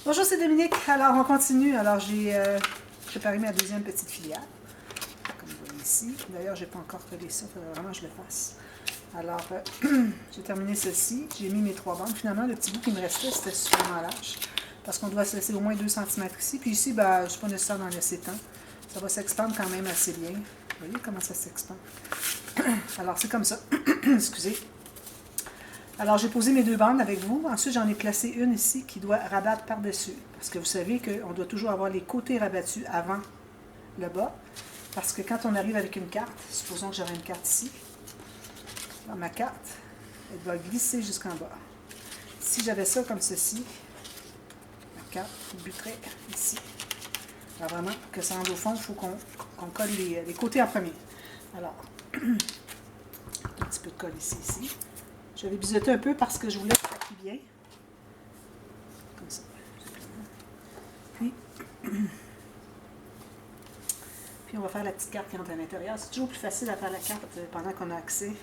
Bonjour, c'est Dominique. Alors, on continue. Alors, j'ai préparé ma deuxième petite filière. Comme vous voyez ici. D'ailleurs, je n'ai pas encore collé ça. Il faudrait vraiment que je le fasse. Alors, j'ai terminé ceci. J'ai mis mes 3 bandes. Finalement, le petit bout qui me restait, c'était suffisamment large. Parce qu'on doit se laisser au moins 2 cm ici. Puis ici, ben, je ne suis pas nécessaire d'en laisser tant. Ça va s'expandre quand même assez bien. Vous voyez comment ça s'expand. Alors, c'est comme ça. Excusez. Alors, j'ai posé mes 2 bandes avec vous. Ensuite, j'en ai placé une ici qui doit rabattre par-dessus. Parce que vous savez qu'on doit toujours avoir les côtés rabattus avant le bas. Parce que quand on arrive avec une carte, supposons que j'aurai une carte ici, dans ma carte, elle va glisser jusqu'en bas. Si j'avais ça comme ceci, ma carte buterait ici. Alors vraiment, pour que ça rentre au fond, il faut qu'on colle les côtés en premier. Alors, un petit peu de colle ici. Je vais biseauter un peu parce que je voulais que ça appuie bien. Comme ça. Puis on va faire la petite carte qui entre à l'intérieur. C'est toujours plus facile à faire la carte pendant qu'on a accès.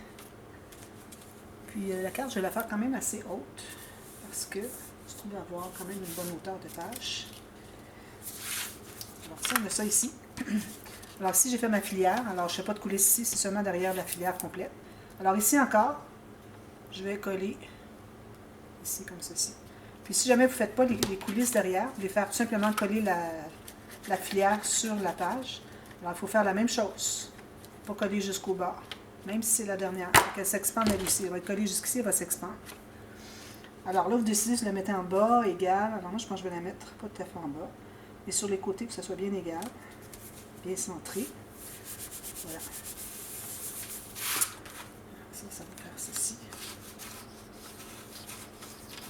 Puis la carte, je vais la faire quand même assez haute. Parce que je trouve avoir quand même une bonne hauteur de tâche. Alors ça, on a ça ici. Alors ici, j'ai fait ma filière. Alors je ne fais pas de coulisses ici, c'est seulement derrière la filière complète. Alors ici encore, je vais coller ici comme ceci. Puis si jamais vous ne faites pas les coulisses derrière, vous voulez faire tout simplement coller la filière sur la page. Alors il faut faire la même chose. Pas coller jusqu'au bas, même si c'est la dernière. Elle s'expande elle aussi. Elle va être collée jusqu'ici, elle va s'expandre. Alors là, vous décidez de la mettre en bas, égal. Alors moi, je pense que je vais la mettre pas tout à fait en bas. Et sur les côtés, que ce soit bien égal, bien centré. Voilà. Ça va faire ceci.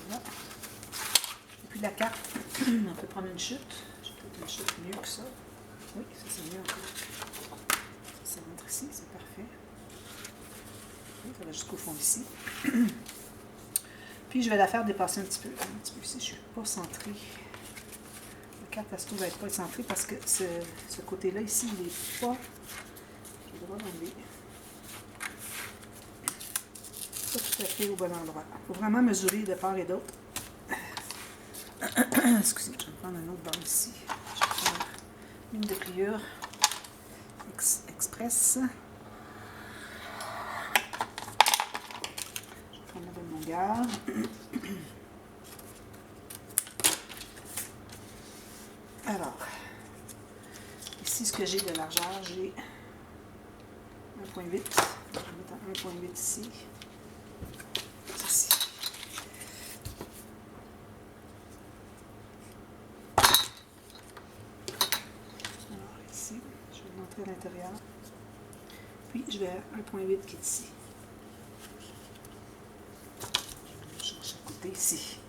Voilà. Et puis la carte, on peut prendre une chute. J'ai peut-être une chute mieux que ça. Oui, ça c'est mieux encore. Ça rentre ici, c'est parfait. Oui, ça va jusqu'au fond ici. Puis je vais la faire dépasser un petit peu ici. Je ne suis pas centrée. La carte, elle se trouve être pas centrée parce que ce côté-là ici, il n'est pas. Je vais devoir l'enlever. Pas tout à fait au bon endroit. Il faut vraiment mesurer de part et d'autre. Excusez, je vais prendre un autre bord ici. Je vais prendre une de pliure express. Je vais prendre la bonne longueur. Alors, ici, ce que j'ai de largeur, j'ai 1,8. Je vais mettre 1,8 ici. Ceci. Alors, ici, je vais l'entrer à l'intérieur. Puis, je vais à 1,8 qui est ici. Je vais chercher à côté ici.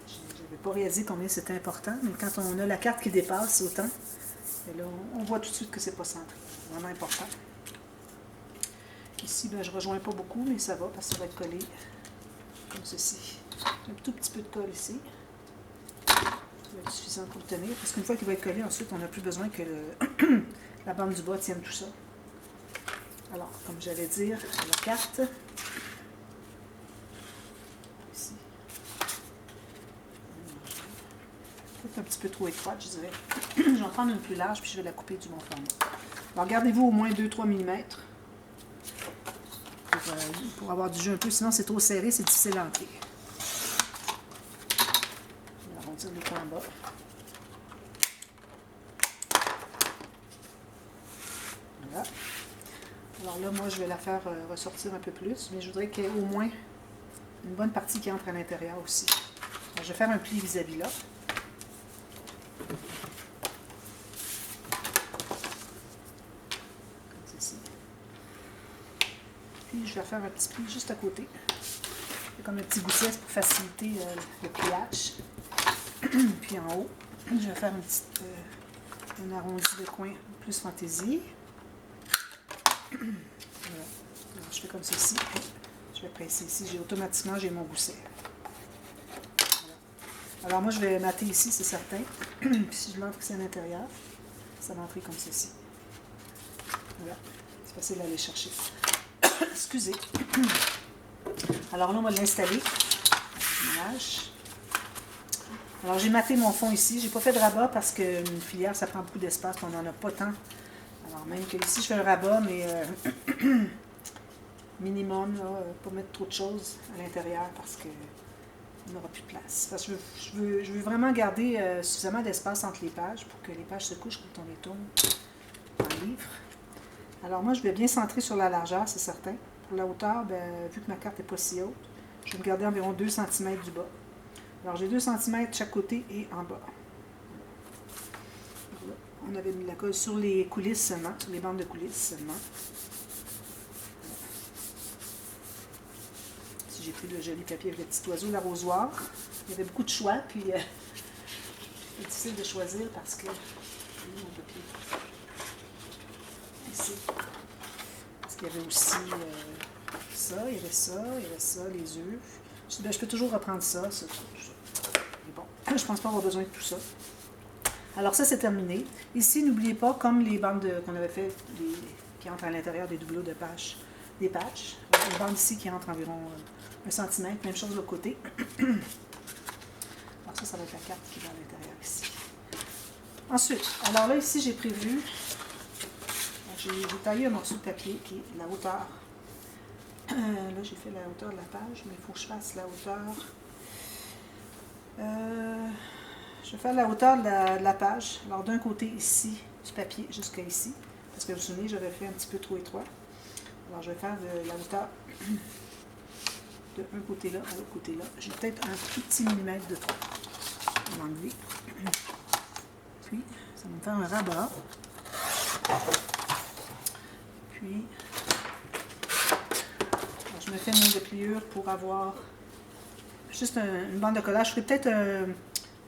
Je n'avais pas réalisé combien c'était important, mais quand on a la carte qui dépasse autant, là, on voit tout de suite que c'est pas centré. C'est vraiment important. Ici, ben, je ne rejoins pas beaucoup, mais ça va parce que ça va être collé comme ceci. Un tout petit peu de colle ici. Ça va être suffisant pour le tenir. Parce qu'une fois qu'il va être collé, ensuite, on n'a plus besoin que la bande du bas tienne tout ça. Alors, comme j'allais dire, la carte. Ici. Peut-être un petit peu trop étroite, je dirais. Je vais en prendre une plus large, puis je vais la couper du bon format. Alors, gardez-vous au moins 2-3 mm. Pour avoir du jus un peu, sinon c'est trop serré, c'est difficile à entrer. Je vais arrondir les coins en bas. Voilà. Alors là, moi, je vais la faire ressortir un peu plus, mais je voudrais qu'il y ait au moins une bonne partie qui entre à l'intérieur aussi. Alors, je vais faire un pli vis-à-vis là. Comme ceci. Puis, je vais faire un petit pli juste à côté. C'est comme un petit gouttière pour faciliter le pliage. Puis en haut, je vais faire un arrondi de coin plus fantaisie. Voilà. Alors, je fais comme ceci. Je vais presser ici. Automatiquement, j'ai mon gousset. Voilà. Alors moi, je vais mater ici, c'est certain. Puis si je l'entre ici à l'intérieur, ça va entrer comme ceci. Voilà. C'est facile d'aller chercher. Excusez. Alors là, on va l'installer. Alors, j'ai maté mon fond ici. J'ai pas fait de rabat parce qu'une filière, ça prend beaucoup d'espace, on n'en a pas tant. Alors, même que ici, je fais un rabat, mais minimum, là, pas mettre trop de choses à l'intérieur parce que il n'aura plus de place. Parce que je veux vraiment garder suffisamment d'espace entre les pages pour que les pages se couchent quand on les tourne dans le livre. Alors moi, je vais bien centrer sur la largeur, c'est certain. Pour la hauteur, ben, vu que ma carte n'est pas si haute, je vais me garder environ 2 cm du bas. Alors j'ai 2 cm de chaque côté et en bas. Voilà. On avait mis la colle sur les coulisses seulement, sur les bandes de coulisses seulement. J'ai pris le joli papier avec le petit oiseau, l'arrosoir. Il y avait beaucoup de choix, puis c'est difficile de choisir parce que... Mon papier. Ici. Parce qu'il y avait aussi ça, il y avait ça, il y avait ça, les œufs. Je dis, ben, je peux toujours reprendre ça. Mais bon, je pense pas avoir besoin de tout ça. Alors ça, c'est terminé. Ici, n'oubliez pas, comme les bandes qu'on avait fait, qui entrent à l'intérieur des doubleaux de pages, des pages. Une bande ici qui rentre environ 1 cm, même chose de l'autre côté. Alors ça va être la carte qui va à l'intérieur ici. Ensuite, alors là, ici, j'ai prévu, j'ai taillé un morceau de papier qui est la hauteur. Là, j'ai fait la hauteur de la page, mais il faut que je fasse la hauteur. Je vais faire la hauteur de la page. Alors, d'un côté ici, du papier jusqu'à ici. Parce que vous vous souvenez, j'avais fait un petit peu trop étroit. Alors, je vais faire la hauteur de un côté là à l'autre côté là. J'ai peut-être un tout petit millimètre de trop. Je vais l'enlever. Puis, ça va me faire un rabat. Puis, alors, je me fais une dépliure pour avoir juste une bande de collage. Je ferai peut-être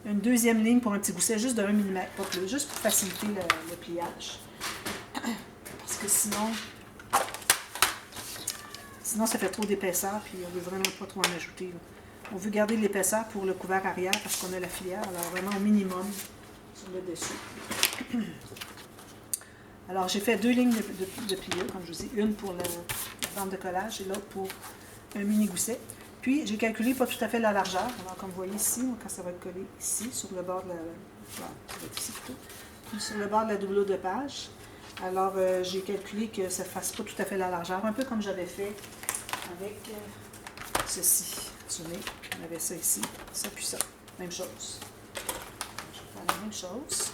une deuxième ligne pour un petit gousset, juste de 1 mm, pas plus, juste pour faciliter le pliage. Parce que sinon, ça fait trop d'épaisseur, puis on ne veut vraiment pas trop en ajouter. Là. On veut garder l'épaisseur pour le couvert arrière, parce qu'on a la filière, alors vraiment au minimum sur le dessus. Alors, j'ai fait 2 lignes de pliure, comme je vous dis, une pour la bande de collage et l'autre pour un mini gousset. Puis, j'ai calculé pas tout à fait la largeur. Alors, comme vous voyez ici, quand ça va être collé ici, sur le bord de sur le bord de la doubleau de page. Alors, j'ai calculé que ça ne fasse pas tout à fait la largeur, un peu comme j'avais fait avec ceci. Vous vous souvenez, on avait ça ici, ça puis ça. Même chose. Je vais faire la même chose.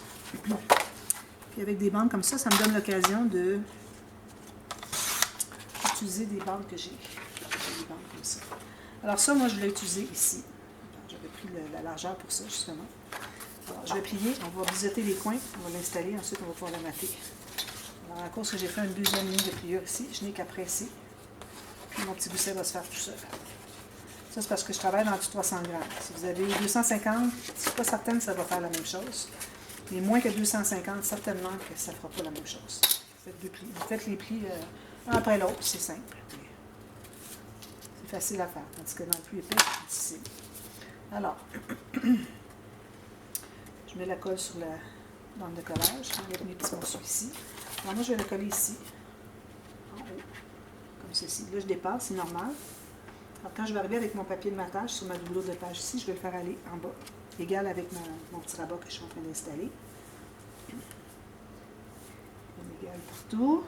Puis avec des bandes comme ça me donne l'occasion de utiliser des bandes que j'ai. Des bandes comme ça. Alors ça, moi, je l'ai utilisé ici. J'avais pris la largeur pour ça, justement. Alors, je vais plier, on va biseauter les coins, on va l'installer, ensuite on va pouvoir la mater. Alors, à cause que j'ai fait une deuxième ligne de pliure ici, je n'ai qu'à presser. Puis mon petit gousset va se faire tout seul. Ça, c'est parce que je travaille dans du 300 grammes. Si vous avez 250, je ne suis pas certaine que ça va faire la même chose. Mais moins que 250, certainement que ça ne fera pas la même chose. Vous faites les plis un après l'autre, c'est simple. C'est facile à faire, tandis que dans le plus épais, c'est difficile. Alors, je mets la colle sur la bande de collage, avec mes petits morceaux ici. Alors moi, je vais le coller ici, en haut, comme ceci. Là, je dépasse, c'est normal. Alors, quand je vais arriver avec mon papier de matage sur ma doubleau de page ici, je vais le faire aller en bas, égal avec mon petit rabat que je suis en train d'installer. On égale partout.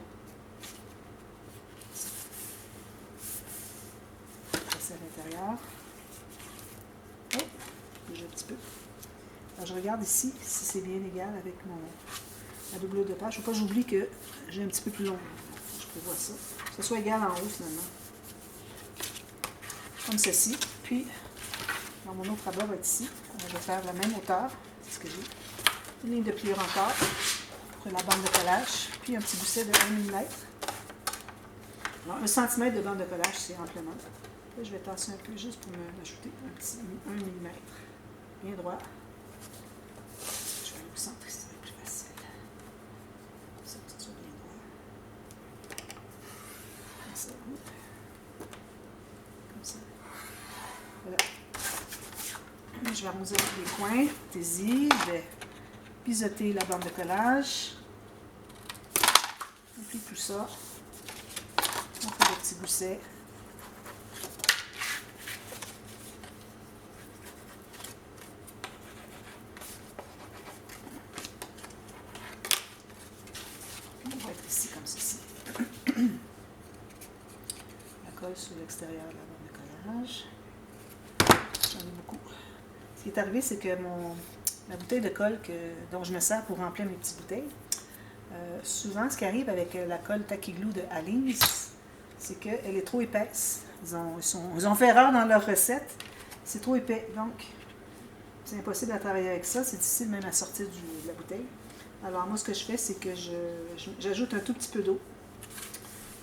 Passer à l'intérieur. Oh, déjà un petit peu. Alors, je regarde ici si c'est bien égal avec ma doubleau de page. Il ne faut pas que j'oublie que j'ai un petit peu plus long. Je prévois ça. Que ce soit égal en haut finalement. Comme ceci. Puis, dans mon autre rabat va être ici. On va faire la même hauteur. C'est ce que j'ai. Une ligne de pliure encore pour la bande de collage. Puis un petit gousset de 1 mm. Alors, 1 cm de bande de collage, c'est amplement. Là, je vais tasser un peu juste pour m'ajouter un petit 1 mm. Bien droit. Je vais vous centrer, ça va être plus facile. Ça soit bien droit. Comme ça. Comme ça. Voilà. Je vais arrondir les coins. Faites-y. Je vais biseauter la bande de collage. On plie tout ça. On fait des petits goussets. colle sur l'extérieur de la bande de collage. J'en ai beaucoup. Ce qui est arrivé, c'est que la bouteille de colle dont je me sers pour remplir mes petites bouteilles, souvent, ce qui arrive avec la colle Tacky Glue de Aleen's, c'est qu'elle est trop épaisse. Ils ont fait erreur dans leur recette. C'est trop épais, donc c'est impossible à travailler avec ça. C'est difficile même à sortir de la bouteille. Alors moi, ce que je fais, c'est que j'ajoute un tout petit peu d'eau.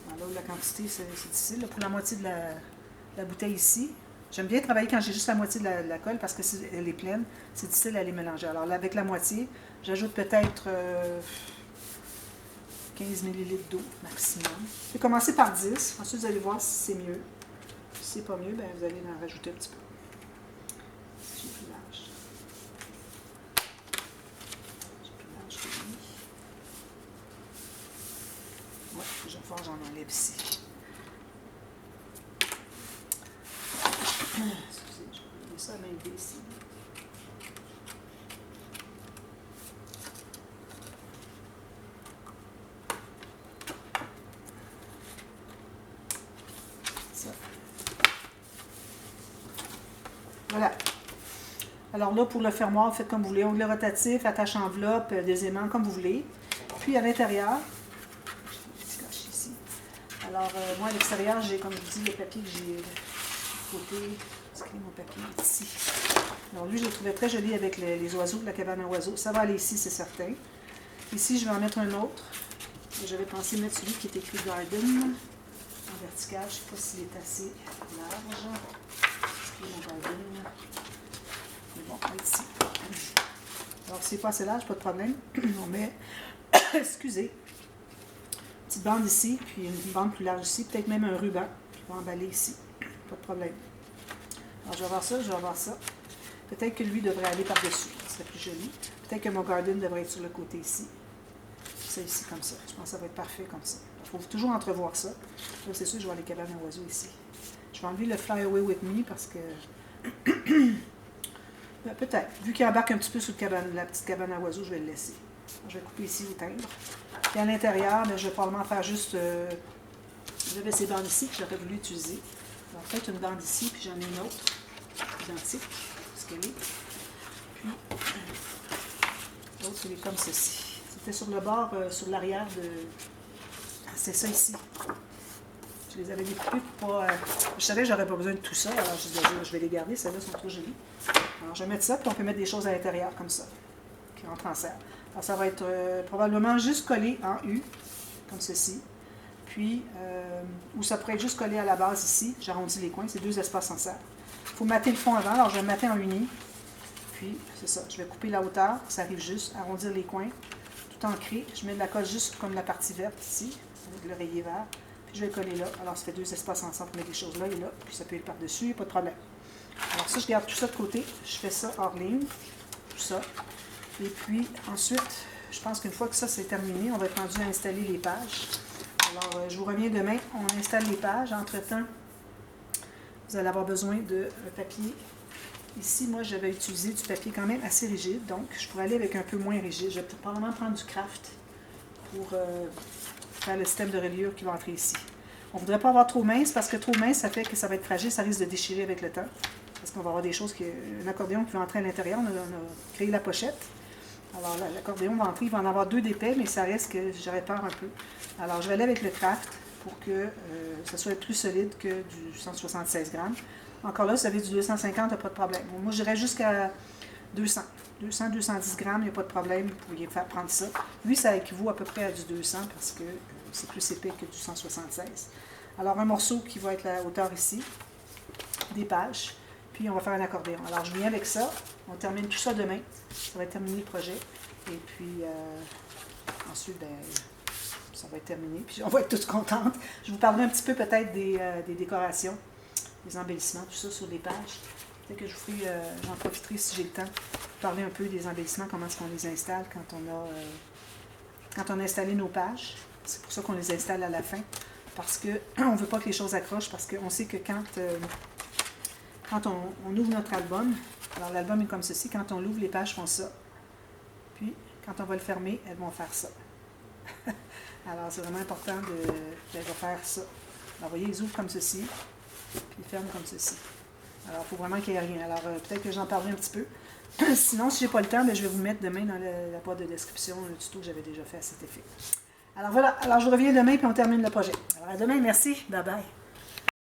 Alors là, la quantité, c'est difficile. Là, pour la moitié de la bouteille ici, j'aime bien travailler quand j'ai juste la moitié de la colle parce que si elle est pleine, c'est difficile à les mélanger. Alors là, avec la moitié, j'ajoute peut-être 15 ml d'eau maximum. Je vais commencer par 10. Ensuite, vous allez voir si c'est mieux. Si c'est pas mieux, bien, vous allez en rajouter un petit peu. J'ai plus large. J'ai plus large que lui. Ouais, je vais voir, j'en enlève ici. Excusez, je vais enlever ça à m'aider ici. Voilà. Alors là, pour le fermoir, faites comme vous voulez. Onglet rotatif, attache enveloppe, des aimants, comme vous voulez. Puis à l'intérieur, ici. Alors, moi, à l'extérieur, j'ai, comme je vous dis, le papier que j'ai côté. Est-ce qu'il est mon papier ici? Alors lui, je le trouvais très joli avec les oiseaux, la cabane à oiseaux. Ça va aller ici, c'est certain. Ici, je vais en mettre un autre. J'avais pensé mettre celui qui est écrit Garden en vertical. Je ne sais pas s'il est assez large. Mon garden. Mais bon, ici. Alors, si c'est pas assez large, pas de problème. On met, excusez, une petite bande ici, puis une bande plus large ici, peut-être même un ruban. On va emballer ici. Pas de problème. Alors, je vais avoir ça, je vais avoir ça. Peut-être que lui devrait aller par-dessus. Ce serait plus joli. Peut-être que mon garden devrait être sur le côté ici. Ça ici, comme ça. Je pense que ça va être parfait comme ça. Il faut toujours entrevoir ça. Là, c'est sûr, je vais avoir les cabanes à oiseaux ici. Je vais enlever le Fly Away With Me parce que ben, peut-être. Vu qu'il embarque un petit peu sur la petite cabane à oiseaux, je vais le laisser. Alors, je vais couper ici au timbre. Puis à l'intérieur, ben, je vais probablement faire juste... j'avais ces bandes ici que j'aurais voulu utiliser. Alors peut-être une bande ici, puis j'en ai une autre, identique, ce qu'elle est. Puis l'autre, elle est comme ceci. C'était sur le bord, sur l'arrière de... C'est ça ici. Je les avais découpés pour pas... je savais que j'aurais pas besoin de tout ça, alors je disais, je vais les garder, celles-là sont trop jolies. Alors je vais mettre ça, puis on peut mettre des choses à l'intérieur, comme ça, qui rentrent en serre. Alors ça va être probablement juste collé en U, comme ceci. Puis, ou ça pourrait être juste collé à la base ici, j'arrondis les coins, c'est 2 espaces en serre. Il faut mater le fond avant, alors je vais mater en uni. Puis, c'est ça, je vais couper la hauteur, ça arrive juste, arrondir les coins, tout ancré. Je mets de la colle juste comme la partie verte ici, avec l'oreiller vert. Je vais le coller là. Alors, ça fait 2 espaces ensemble pour mettre des choses là et là. Puis, ça peut être par-dessus, pas de problème. Alors, ça, je garde tout ça de côté. Je fais ça hors ligne. Tout ça. Et puis, ensuite, je pense qu'une fois que ça, c'est terminé, on va être rendu à installer les pages. Alors, je vous reviens demain. On installe les pages. Entre-temps, vous allez avoir besoin de papier. Ici, moi, j'avais utilisé du papier quand même assez rigide. Donc, je pourrais aller avec un peu moins rigide. Je vais probablement prendre du craft pour... faire le système de reliure qui va entrer ici. On ne voudrait pas avoir trop mince parce que trop mince, ça fait que ça va être fragile, ça risque de déchirer avec le temps. Parce qu'on va avoir des choses, un accordéon qui va entrer à l'intérieur, on a créé la pochette. Alors l'accordéon va entrer, il va en avoir 2 d'épais, mais ça reste que j'aurais peur un peu. Alors je vais aller avec le craft pour que ça soit plus solide que du 176 grammes. Encore là, si vous avez du 250, il n'y a pas de problème. Moi, j'irais jusqu'à 200. 200, 210 grammes, il n'y a pas de problème, vous pourriez faire prendre ça. Lui, ça équivaut à peu près à du 200 parce que c'est plus épais que du 176. Alors, un morceau qui va être la hauteur ici, des pages, puis on va faire un accordéon. Alors, je viens avec ça, on termine tout ça demain, ça va être terminé le projet, et puis ensuite, ben, ça va être terminé, puis on va être toutes contentes. Je vous parlerai un petit peu peut-être des décorations, des embellissements, tout ça sur les pages. Peut-être que je vous ferai, j'en profiterai si j'ai le temps, parler un peu des embellissements, comment est-ce qu'on les installe quand on a installé nos pages. C'est pour ça qu'on les installe à la fin, parce qu'on ne veut pas que les choses accrochent, parce qu'on sait que quand on ouvre notre album, alors l'album est comme ceci, quand on l'ouvre, les pages font ça. Puis, quand on va le fermer, elles vont faire ça. Alors, c'est vraiment important de faire ça. Alors, vous voyez, ils ouvrent comme ceci, puis ils ferment comme ceci. Alors, il faut vraiment qu'il n'y ait rien. Alors, peut-être que j'en parlerai un petit peu. Sinon, si je n'ai pas le temps, bien, je vais vous mettre demain dans la boîte de description le tuto que j'avais déjà fait à cet effet. Alors voilà, alors je reviens demain puis on termine le projet. Alors à demain, merci, bye bye.